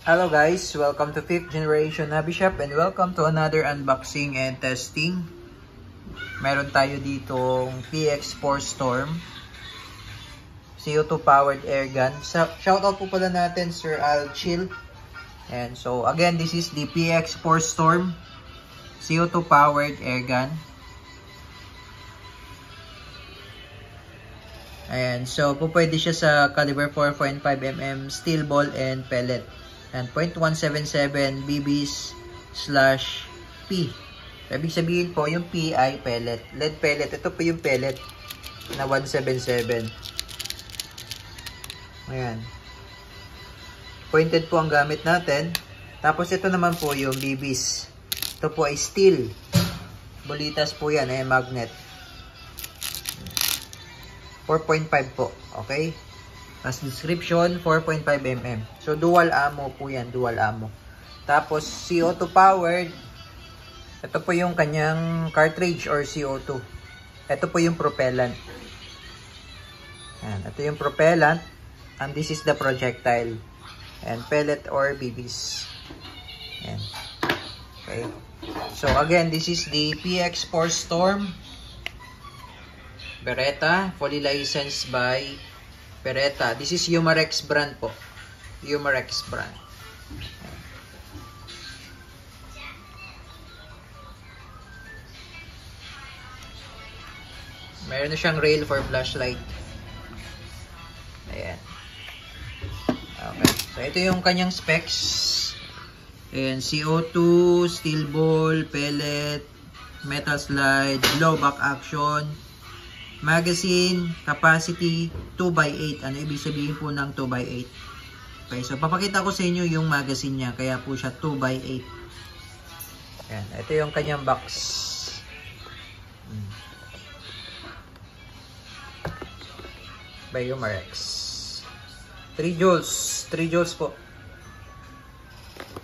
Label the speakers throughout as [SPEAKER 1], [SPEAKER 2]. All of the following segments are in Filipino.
[SPEAKER 1] Hello guys, welcome to 5th Generation Hobby Shop and welcome to another unboxing and testing. Meron tayo ditong PX4 Storm CO2 powered air gun. Shoutout po pala natin Sir Al Chill. And so again, this is the PX4 Storm CO2 powered air gun. Ayan, so pwede siya sa caliber 4.5mm steel ball and pellet. And 0.177 bbs/p. Ibig sabihin po, yung P ay pellet. Lead pellet. Ito po yung pellet na 177. Ayan. Pointed po ang gamit natin. Tapos ito naman po yung bbs. Ito po ay steel. Bolitas po yan. Ayan, magnet. 4.5 po. Okay? As description, 4.5mm. So, dual ammo po yan. Dual ammo. Tapos, CO2 powered. Ito po yung kanyang cartridge or CO2. Ito po yung propellant. Ayan. Ito yung propellant. And this is the projectile. And pellet or BBs. Ayan. Okay. So, again, this is the PX4 Storm Beretta. Fully licensed by Beretta. This is Umarex brand po. Umarex brand. Meron na siyang rail for flashlight. Ayan. Okay. So, ito yung kanyang specs. Ayan. CO2, steel ball, pellet, metal slide, blowback action, magazine, capacity 2x8. Ano ibig sabihin po ng 2x8? Okay, so papakita ko sa inyo yung magazine niya. Kaya po siya 2x8. Ayan, ito yung kanyang box. By Umarex. 3 joules. 3 joules po.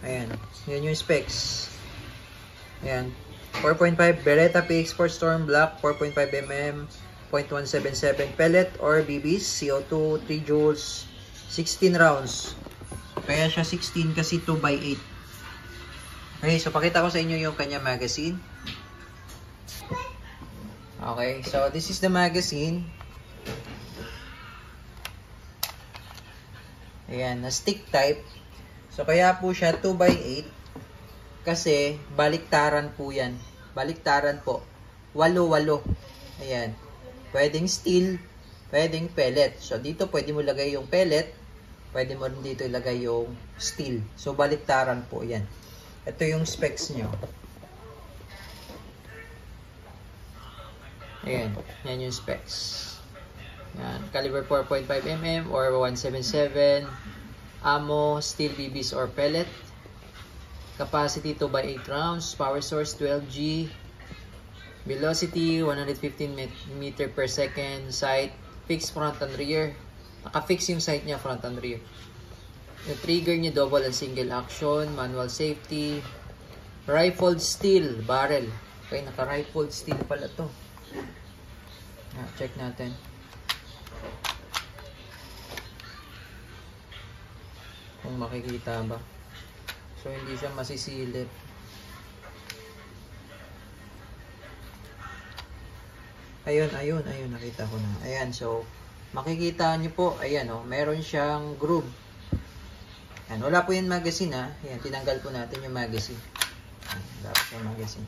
[SPEAKER 1] Ayan, yan yung specs. Ayan, 4.5 Beretta PX4 Storm Black, 4.5mm, 0.177 pellet or BBs, CO2 3 joules, 16 rounds. Kaya siya 16 kasi 2x8. Okay, so pakita ko sa inyo yung kanya magazine. Okay, so this is the magazine. Ayan, na stick type. So kaya po siya 2x8 kasi baliktaran po yan. Baliktaran po. 8-8. Ayan. Pwedeng steel, pwedeng pellet. So, dito pwede mo lagay yung pellet. Pwede mo rin dito ilagay yung steel. So, baliktaran po yan. Ito yung specs nyo. Ayan. Yan yung specs. Yan. Caliber 4.5mm or 177. Ammo, steel BBs or pellet. Capacity 2x8 rounds. Power source 12G. Velocity 115 meter per second. Sight fixed front and rear. Naka-fix yung sight niya front and rear. Yung trigger niya double and single action. Manual safety. Rifled steel barrel. Okay, naka-rifled steel pala to. Check natin. Kung makikita ba. So, hindi siya masisilip. Ayun, nakita ko na. Ayan, so, makikita nyo po, ayan meron siyang groove. Ayan, wala po yung magazine Ayan, tinanggal po natin yung magazine. Ayan, wala po yung magazine.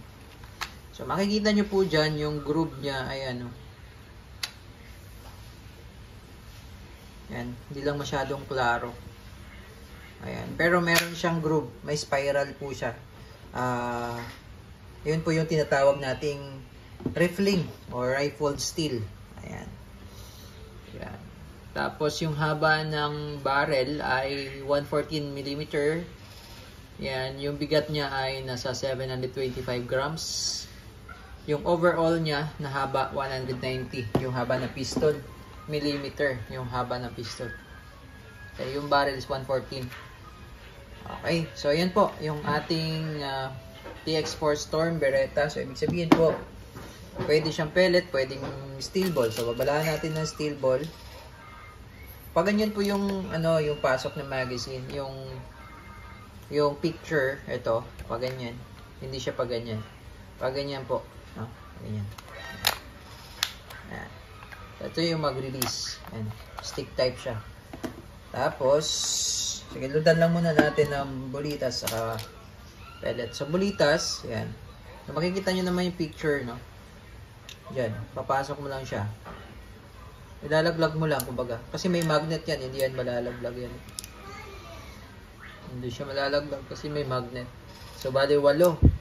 [SPEAKER 1] So, makikita nyo po dyan yung groove niya, ayan Ayan, hindi lang masyadong klaro. Ayan, pero meron siyang groove, may spiral po siya. Yun po yung tinatawag nating rifling or rifled steel. Ayan. Ayan. Tapos yung haba ng barrel ay 114mm. Ayan. Yung bigat niya ay nasa 725 grams. Yung overall niya na haba 190. Yung haba ng piston millimeter. Yung haba ng piston. Okay, yung barrel is 114. Okay. So ayan po yung ating PX4 Storm Beretta. So ibig sabihin po, pwede siyang pellet, pwedeng steel ball. So, babalaan natin ng steel ball. Pag ganyan po yung, yung pasok ng magazine, yung yung picture, ito, pag ganyan. Hindi siya pag ganyan. Pag ganyan po. No? Ganyan. Ayan. Ito yung mag-release. Ayan. Stick type siya. Tapos, sige, ludan lang muna natin ng bulitas saka pellet. So, bulitas, ayan. So, makikita nyo naman yung picture, no? Diyan. Papasok mo lang siya. Ilalaglag mo lang, kumbaga. Kasi may magnet yan. Hindi yan malalaglag yan. Hindi siya malalaglag kasi may magnet. So, bali 8.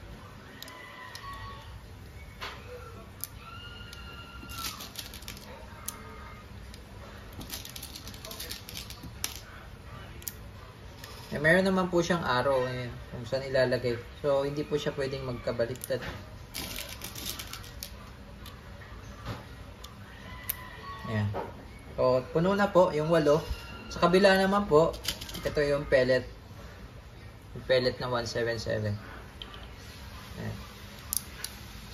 [SPEAKER 1] Meron naman po siyang arrow. Ayan, kung saan ilalagay. So, hindi po siya pwedeng magkabaliktad. Ayan. So, puno na po yung 8. Sa kabila naman po, ito yung pellet. Yung pellet na 177. Ayan.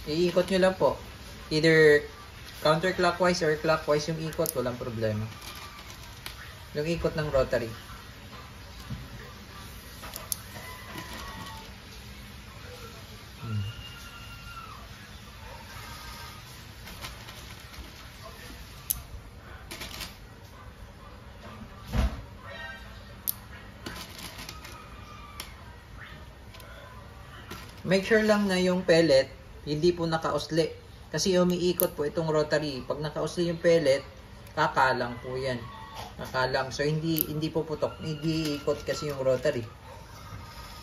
[SPEAKER 1] Iikot nyo lang po. Either counterclockwise or clockwise yung ikot, walang problema. Yung ikot ng rotary. Make sure lang na yung pellet, hindi po nakausli. Kasi umiikot po itong rotary. Pag nakausli yung pellet, kakalang po yan. Kakalang. So, hindi po putok. Hindi ikot kasi yung rotary.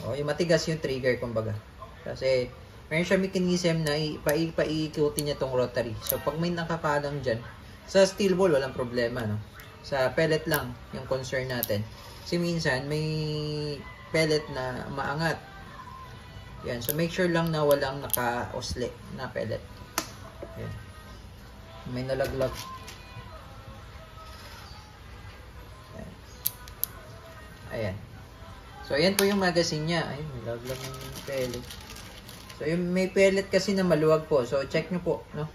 [SPEAKER 1] O, yung matigas yung trigger, kumbaga. Kasi, meron siya mechanism na ipaikutin niya itong rotary. So, pag may nakakalang dyan, sa steel ball, walang problema, no? Sa pellet lang, yung concern natin. Kasi minsan, may pellet na maangat. Yan. So, make sure lang na walang naka-usli na pellet. Yan. May nalaglag. Yan. Ayan. So, ayan po yung magazine niya. Ay, may nalaglag yung pellet. So, yung may pellet kasi na maluwag po. So, check nyo po, no?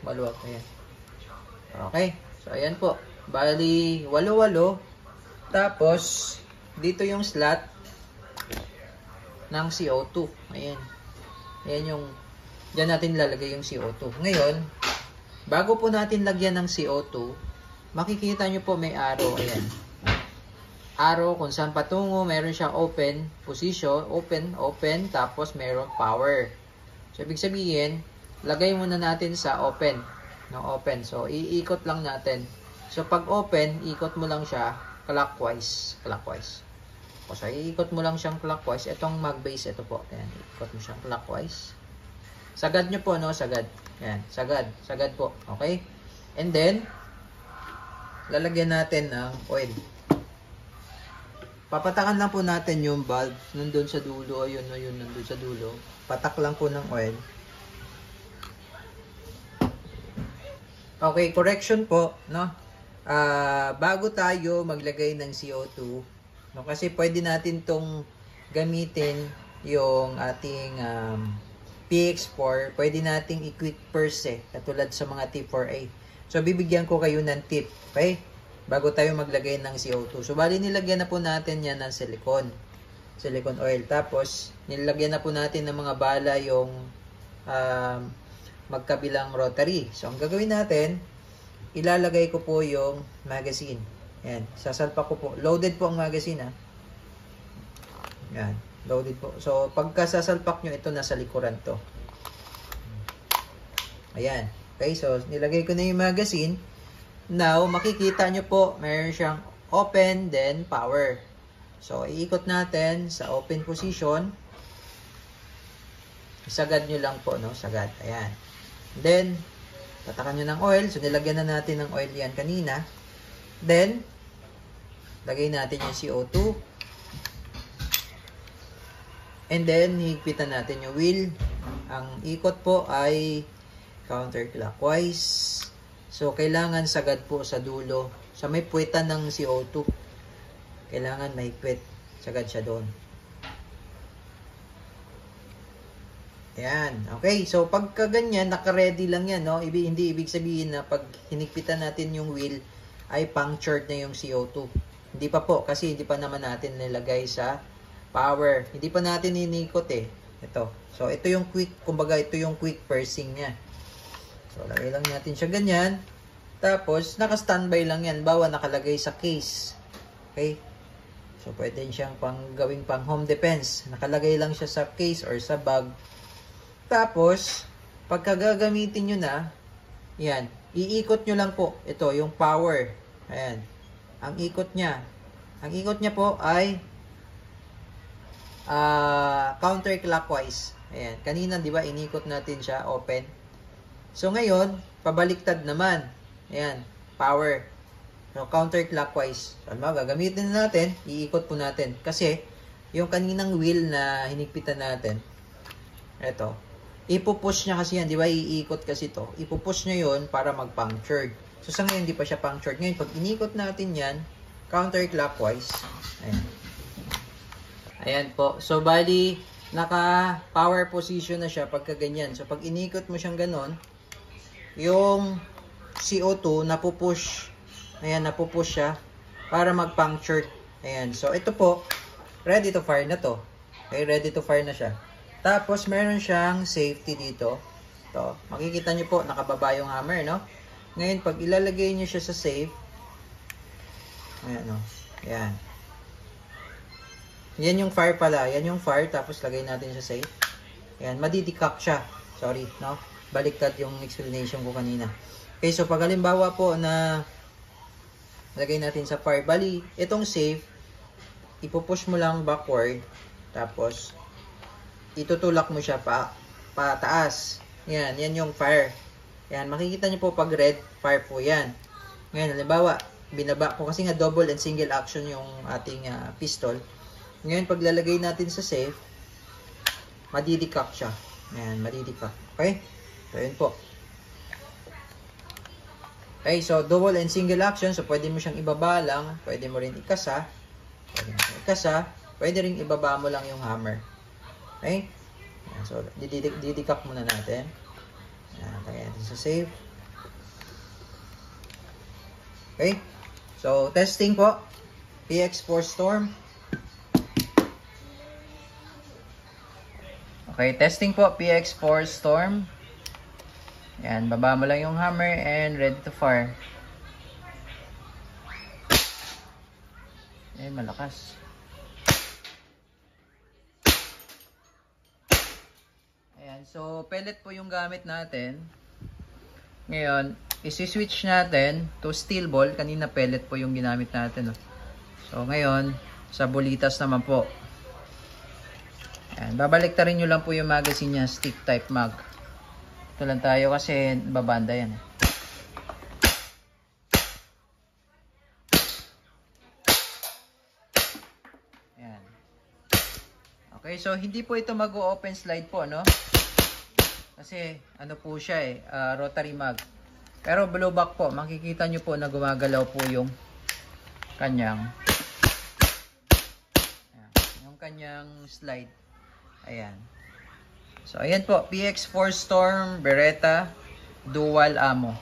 [SPEAKER 1] Maluwag. Ayan. Okay. So, ayan po. Bali, 8. Tapos, dito yung slot ng CO2. Ayan. Ayan yung, dyan natin lalagay yung CO2. Ngayon, bago po natin lagyan ng CO2, makikita nyo po may arrow. Ayan. Arrow kung saan patungo, meron siyang open position, open, tapos meron power. So, ibig sabihin, lagay muna natin sa open. No, open. So, iikot lang natin. So, pag open, ikot mo lang siya clockwise. So, iikot mo lang siyang clockwise. Itong mag-base, ito po. Ayan, iikot mo siyang clockwise. Sagad nyo po, no? Sagad. Ayan, sagad. Sagad po. Okay? And then, lalagyan natin ng oil. Papatakan lang po natin yung valve nandun sa dulo. Ayun, nandun sa dulo. Patak lang po ng oil. Okay, correction po, no? Bago tayo maglagay ng CO2, no, kasi pwede natin tong gamitin yung ating PX4, pwede nating i-quick purse katulad sa mga T4A. So, bibigyan ko kayo ng tip, okay? Bago tayo maglagay ng CO2. So, bali nilagyan na po natin yan ng silicone oil. Tapos, nilagyan na po natin ng mga bala yung magkabilang rotary. So, ang gagawin natin, ilalagay ko po yung magazine. Ayan, sasalpak ko po. Loaded po ang magazine, ha. Ayan, loaded po. So, pagka sasalpak nyo, ito nasa likuran to. Ayan. Okay, so, nilagay ko na yung magazine. Now, makikita nyo po, mayroon siyang open, then power. So, iikot natin sa open position. Sagad nyo lang po, no? Sagad. Ayan. Then, tatakan nyo ng oil. So, nilagyan na natin ng oil yan kanina. Then, lagay natin yung CO2. And then, higpitan natin yung wheel. Ang ikot po ay counterclockwise. So, kailangan sagad po sa dulo. Sa may puwetan ng CO2. Kailangan mahigpit. Sagad siya doon. Ayan. Okay. So, pagka ganyan, naka-ready lang yan, no? Hindi ibig sabihin na pag hinigpitan natin yung wheel, ay punctured na yung CO2. Hindi pa po. Kasi hindi pa naman natin nilagay sa power. Hindi pa natin inikot eh. Ito. So, ito yung quick, kumbaga ito yung quick pursing niya. So, lagay lang natin siya ganyan. Tapos, naka-standby lang yan. Bawa nakalagay sa case. Okay? So, pwede siyang gawing pang home defense. Nakalagay lang siya sa case or sa bag. Tapos, pagka gagamitin nyo na, yan, iikot nyo lang po. Ito, yung power. Ayan. Ang ikot niya po ay counterclockwise. Ayan. Kanina, di ba, inikot natin siya, open. So, ngayon, pabaliktad naman. Ayan, power. So, counterclockwise. So, gagamitin na natin, iikot po natin. Kasi, yung kaninang wheel na hinigpitan natin, eto, ipupush niya kasi yan, di ba, iikot kasi to. Ipupush niya yun para mag-punctured. So, sa ngayon, di pa siya punctured. Ngayon, pag inikot natin yan, counterclockwise, ayan. Ayan po. So, bali, naka-power position na siya pagka ganyan. So, pag inikot mo siyang ganon, yung CO2, napupush. Ayan, napupush siya para mag-puncture. Ayan. So, ito po, ready to fire na to. Okay, ready to fire na siya. Tapos, meron siyang safety dito. Ito. Makikita nyo po, nakababa yung hammer, no? Ngayon, pag ilalagay nyo siya sa safe, ayan, no? Ayan. Yan yung fire pala. Yan yung fire. Tapos, lagay natin sa safe. Ayan, madidikak siya. Sorry, no? Baliktad yung explanation ko kanina. Okay, so pag halimbawa po na lagay natin sa fire, bali, itong safe, ipupush mo lang backward, tapos, itutulak mo siya pataas. Yan, yan yung fire. Yan, makikita nyo po pag red, fire po yan. Ngayon, halimbawa, binaba ko, kasi nga double and single action yung ating pistol. Ngayon, pag lalagay natin sa safe, madidikak siya. Yan, madidikak. Okay? So, yun po. Okay, so double and single action. So, pwede mo siyang ibaba lang. Pwede mo rin ikasa. Pwede rin ibaba mo lang yung hammer. Okay? So, didikak muna natin. Ayan, kaya natin sa save. Okay? So, testing po. PX4 Storm. Okay, testing po. PX4 Storm. Yan, baba mo lang yung hammer and ready to fire. Eh, malakas. Ayan, so pellet po yung gamit natin. Ngayon, isi-switch natin to steel ball. Kanina pellet po yung ginamit natin. So, ngayon, sa bulitas naman po. Ayan, babaliktarin nyo lang po yung magazine niya, stick type mag. Ito lang tayo kasi babanda yan. Ayan. Okay, so hindi po ito mag-open slide po, no? Kasi ano po siya rotary mag. Pero blowback po, makikita nyo po na gumagalaw po yung kanyang slide. Ayan. So, ayan po, PX4 Storm Beretta Dual Ammo.